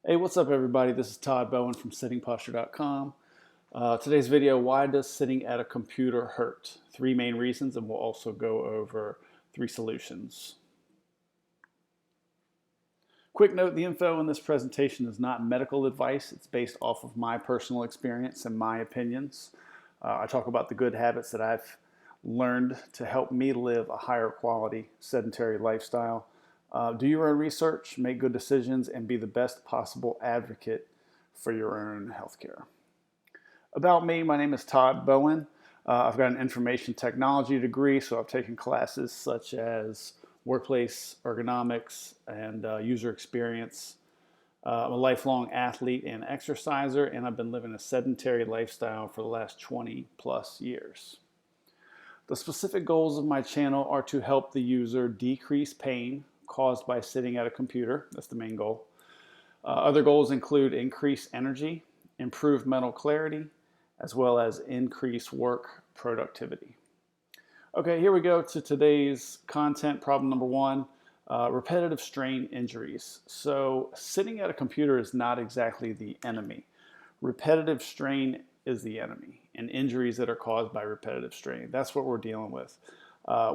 Hey, what's up everybody? This is Todd Bowen from sittingposture.com. Today's video, why does sitting at a computer hurt? Three main reasons, and we'll also go over three solutions. Quick note, the info in this presentation is not medical advice. It's based off of my personal experience and my opinions. I talk about the good habits that I've learned to help me live a higher quality sedentary lifestyle. Do your own research, make good decisions, and be the best possible advocate for your own healthcare. About me, my name is Todd Bowen. I've got an information technology degree, so I've taken classes such as workplace ergonomics and user experience. I'm a lifelong athlete and exerciser, and I've been living a sedentary lifestyle for the last 20 plus years. The specific goals of my channel are to help the user decrease pain caused by sitting at a computer. That's the main goal. Other goals include increased energy, improved mental clarity, as well as increased work productivity. Okay, here we go to today's content. Problem number one, repetitive strain injuries. So sitting at a computer is not exactly the enemy. Repetitive strain is the enemy, and injuries that are caused by repetitive strain. That's what we're dealing with.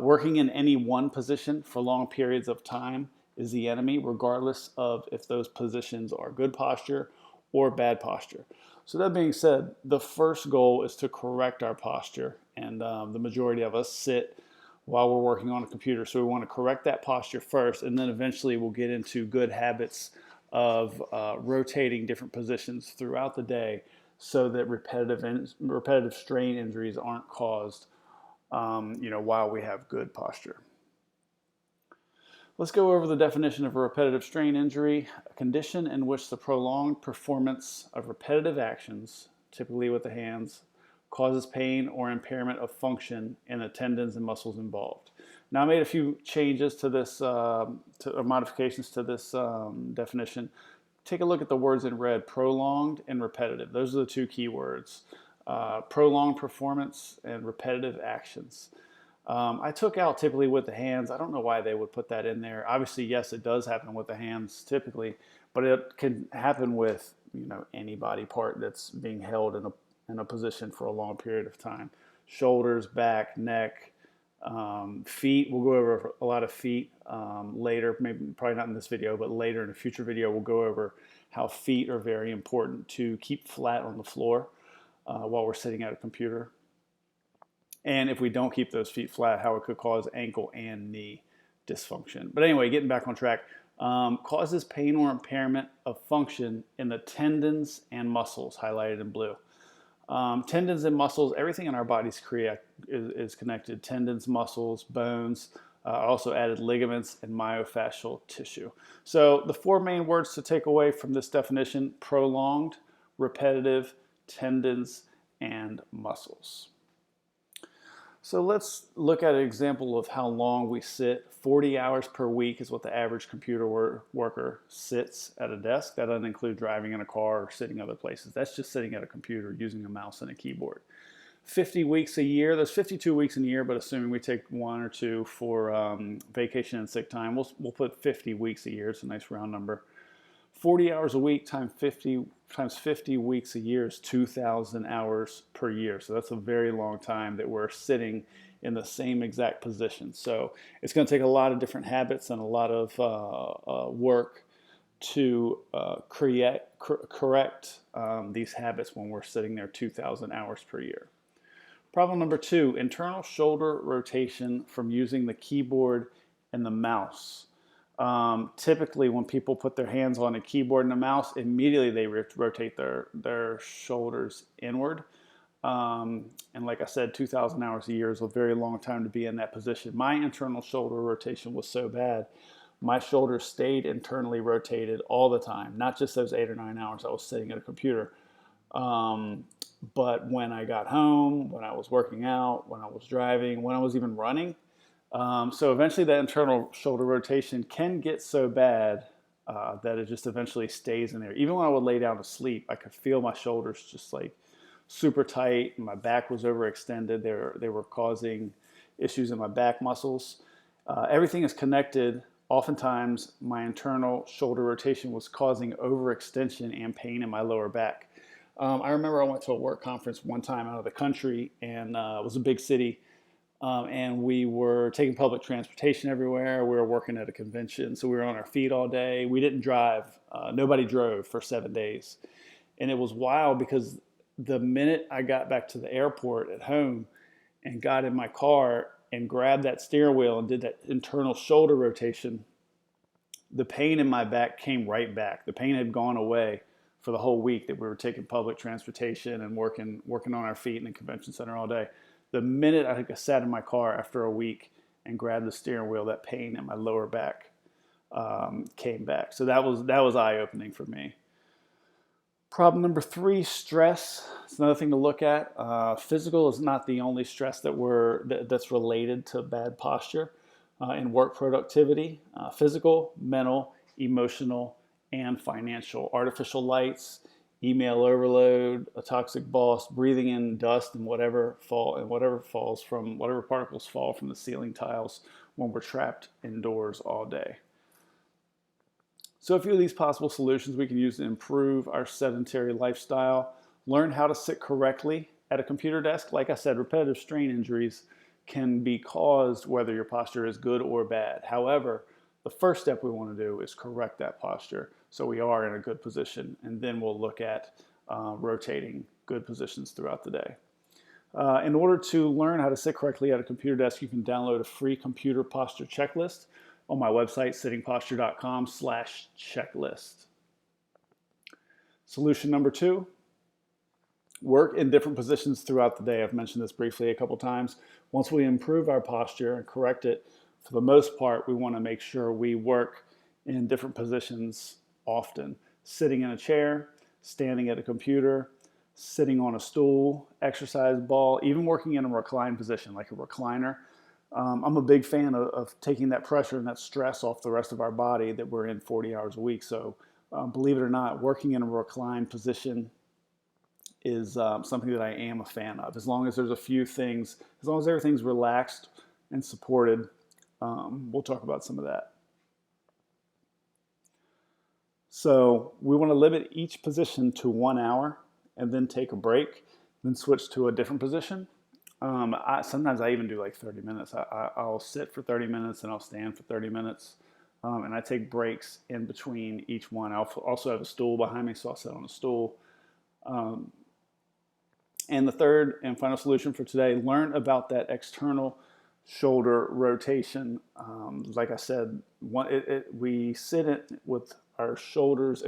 Working in any one position for long periods of time is the enemy, regardless of if those positions are good posture or bad posture. So that being said, the first goal is to correct our posture, and the majority of us sit while we're working on a computer. So we want to correct that posture first, and then eventually we'll get into good habits of rotating different positions throughout the day so that repetitive strain injuries aren't caused while we have good posture. Let's go over the definition of a repetitive strain injury, a condition in which the prolonged performance of repetitive actions, typically with the hands, causes pain or impairment of function in the tendons and muscles involved. Now I made a few changes to this, modifications to this definition. Take a look at the words in red, prolonged and repetitive. Those are the two key words. Prolonged performance and repetitive actions. I took out typically with the hands. I don't know why they would put that in there. Obviously, yes, it does happen with the hands typically, but it can happen with any body part that's being held in a position for a long period of time. Shoulders, back, neck, feet. We'll go over a lot of feet later. Probably not in this video, but later in a future video, we'll go over how feet are very important to keep flat on the floor while we're sitting at a computer. And if we don't keep those feet flat, how it could cause ankle and knee dysfunction. But anyway, getting back on track, causes pain or impairment of function in the tendons and muscles, highlighted in blue. Tendons and muscles, everything in our bodies is connected. Tendons, muscles, bones, also added ligaments and myofascial tissue. So the four main words to take away from this definition: prolonged, repetitive, tendons, and muscles. So let's look at an example of how long we sit. 40 hours per week is what the average computer worker sits at a desk. That doesn't include driving in a car or sitting other places. That's just sitting at a computer using a mouse and a keyboard. 50 weeks a year, there's 52 weeks in a year, but assuming we take 1 or 2 for vacation and sick time, we'll put 50 weeks a year. It's a nice round number. 40 hours a week times 50 weeks a year is 2,000 hours per year. So that's a very long time that we're sitting in the same exact position. So it's going to take a lot of different habits and a lot of work to correct these habits when we're sitting there 2,000 hours per year. Problem number 2, internal shoulder rotation from using the keyboard and the mouse. Typically when people put their hands on a keyboard and a mouse, immediately they rotate their shoulders inward. And like I said, 2,000 hours a year is a very long time to be in that position. My internal shoulder rotation was so bad, my shoulders stayed internally rotated all the time, not just those 8 or 9 hours I was sitting at a computer. But when I got home, when I was working out, when I was driving, when I was even running, so eventually that internal shoulder rotation can get so bad that it just eventually stays in there. Even when I would lay down to sleep, I could feel my shoulders just like super tight. My back was overextended. They were causing issues in my back muscles. Everything is connected Oftentimes, my internal shoulder rotation was causing overextension and pain in my lower back. I remember I went to a work conference one time out of the country, and it was a big city, and we were taking public transportation everywhere. We were working at a convention, so we were on our feet all day. We didn't drive. Nobody drove for 7 days. And it was wild because the minute I got back to the airport at home and got in my car and grabbed that steering wheel and did that internal shoulder rotation, the pain in my back came right back. The pain had gone away for the whole week that we were taking public transportation and working on our feet in the convention center all day. The minute I sat in my car after a week and grabbed the steering wheel, that pain in my lower back came back. So that was eye-opening for me. Problem number 3, stress. It's another thing to look at. Physical is not the only stress that's related to bad posture and work productivity. Physical, mental, emotional, and financial. Artificial lights, email overload, a toxic boss, breathing in dust and whatever particles fall from the ceiling tiles when we're trapped indoors all day. So a few of these possible solutions we can use to improve our sedentary lifestyle. Learn how to sit correctly at a computer desk. Like I said, repetitive strain injuries can be caused whether your posture is good or bad. However, the first step we want to do is correct that posture so we are in a good position, and then we'll look at rotating good positions throughout the day. In order to learn how to sit correctly at a computer desk, you can download a free computer posture checklist on my website, sittingposture.com/checklist. Solution number 2, work in different positions throughout the day. I've mentioned this briefly a couple times. Once we improve our posture and correct it, for the most part, we want to make sure we work in different positions often. Sitting in a chair, standing at a computer, sitting on a stool, exercise ball, even working in a reclined position like a recliner. I'm a big fan of taking that pressure and that stress off the rest of our body that we're in 40 hours a week. So believe it or not, working in a reclined position is something that I am a fan of. As long as there's a few things, as long as everything's relaxed and supported, we'll talk about some of that. So we want to limit each position to 1 hour and then take a break, then switch to a different position. Sometimes I even do like 30 minutes. I'll sit for 30 minutes and I'll stand for 30 minutes. And I take breaks in between each one. I'll also have a stool behind me, so I'll sit on a stool. And the third and final solution for today, learn about that external shoulder rotation. Like I said, we sit with our shoulders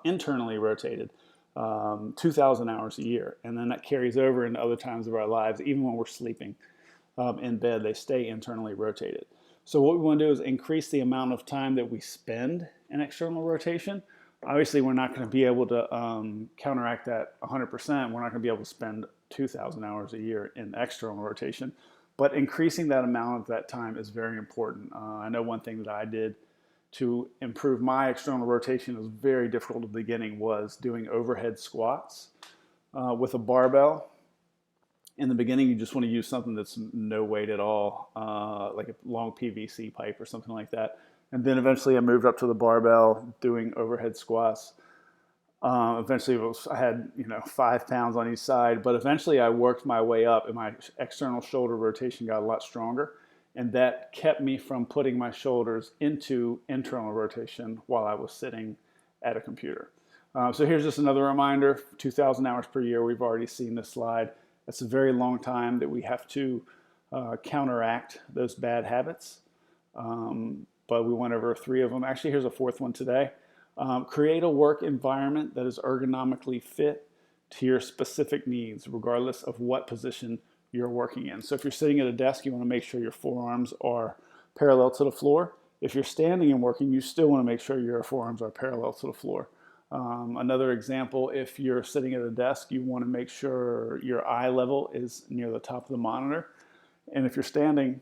internally rotated 2,000 hours a year, and then that carries over into other times of our lives. Even when we're sleeping in bed, they stay internally rotated. So what we want to do is increase the amount of time that we spend in external rotation. Obviously, we're not going to be able to counteract that 100%. We're not going to be able to spend 2,000 hours a year in external rotation, but increasing that amount of that time is very important. I know one thing that I did to improve my external rotation, it was very difficult at the beginning, was doing overhead squats with a barbell. In the beginning, you just want to use something that's no weight at all, like a long PVC pipe or something like that. And then eventually I moved up to the barbell doing overhead squats. Eventually I had 5 pounds on each side, but eventually I worked my way up and my external shoulder rotation got a lot stronger. And that kept me from putting my shoulders into internal rotation while I was sitting at a computer. So here's just another reminder, 2,000 hours per year. We've already seen this slide. That's a very long time that we have to counteract those bad habits. But we went over 3 of them. Actually, here's a 4th one today. Create a work environment that is ergonomically fit to your specific needs, regardless of what position you're working in. So if you're sitting at a desk, you want to make sure your forearms are parallel to the floor. If you're standing and working, you still want to make sure your forearms are parallel to the floor. Another example, if you're sitting at a desk, you want to make sure your eye level is near the top of the monitor. And if you're standing,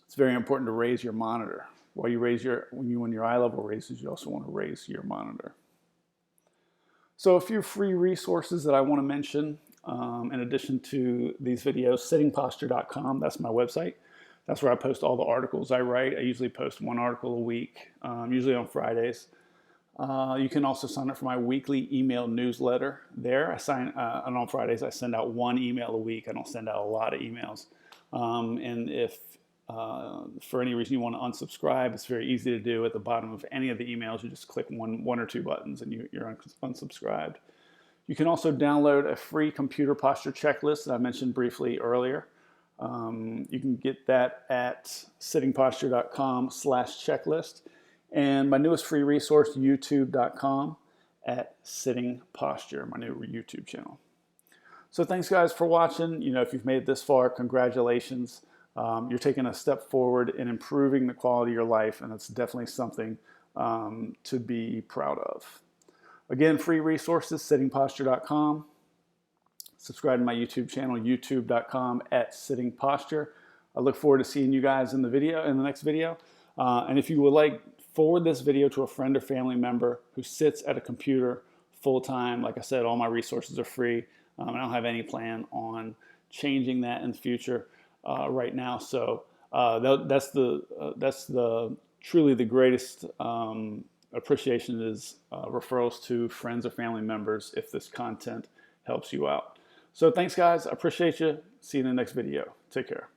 it's very important to raise your monitor. When your eye level raises, you also want to raise your monitor. So a few free resources that I want to mention in addition to these videos, sittingposture.com, that's my website. That's where I post all the articles I write. I usually post one article a week, usually on Fridays. You can also sign up for my weekly email newsletter there. And on Fridays I send out one email a week. I don't send out a lot of emails. And if for any reason you want to unsubscribe, it's very easy to do. At the bottom of any of the emails, you just click one or two buttons and you're unsubscribed. You can also download a free computer posture checklist that I mentioned briefly earlier. You can get that at sittingposture.com/checklist. And my newest free resource, youtube.com at Sitting Posture, my new YouTube channel. So thanks guys for watching. If you've made it this far, congratulations. You're taking a step forward in improving the quality of your life, and it's definitely something to be proud of. Again, free resources, sittingposture.com. Subscribe to my YouTube channel, youtube.com at Sitting Posture. I look forward to seeing you guys in the next video. And if you would like, forward this video to a friend or family member who sits at a computer full time. Like I said, all my resources are free. I don't have any plan on changing that in the future right now. So that's truly the greatest appreciation is referrals to friends or family members if this content helps you out. So thanks guys, I appreciate you. See you in the next video. Take care.